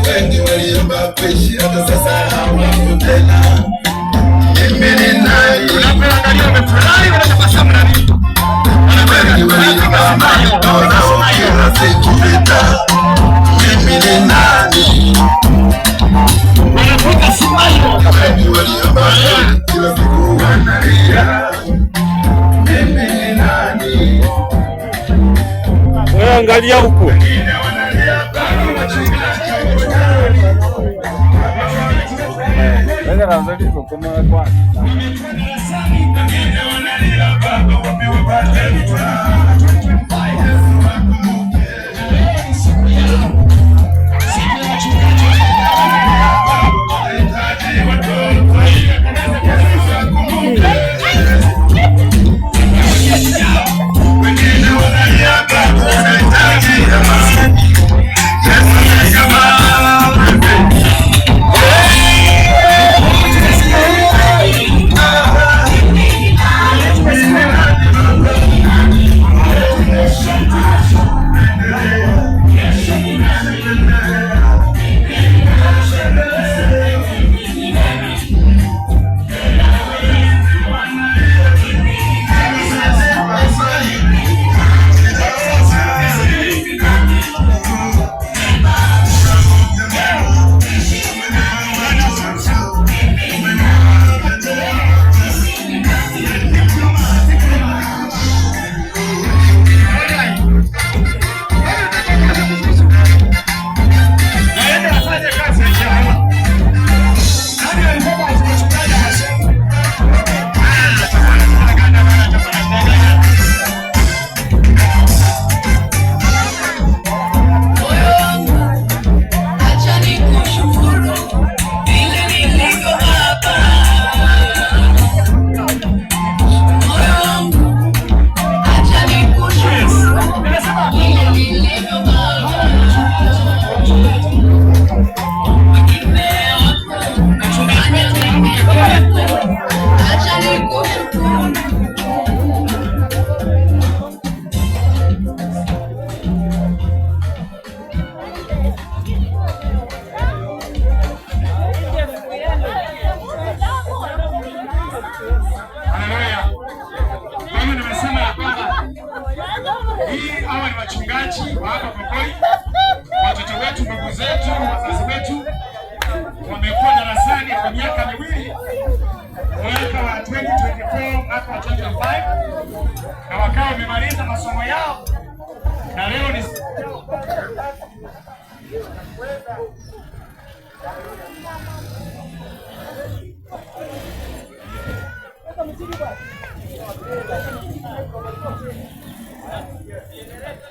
wengi waliomba kuishi hata sasa hawapo tena. Mimi ni nani? Unapoangalia umefurahi, unatabasamu na nini? Wengi waliomba kila siku vita. Mimi ni nani? Unapiga smile. Wengi waliomba kila siku wanalia. Mimi ni nani? Wewe angalia huko. Hawa ni wachungaji wa hapa Pokoli. Watoto wetu, ndugu zetu, wazazi wetu wamekuwa darasani kwa miaka miwili, mwaka wa 2024 mwaka wa 2025, na wakawa wamemaliza masomo yao na leo ni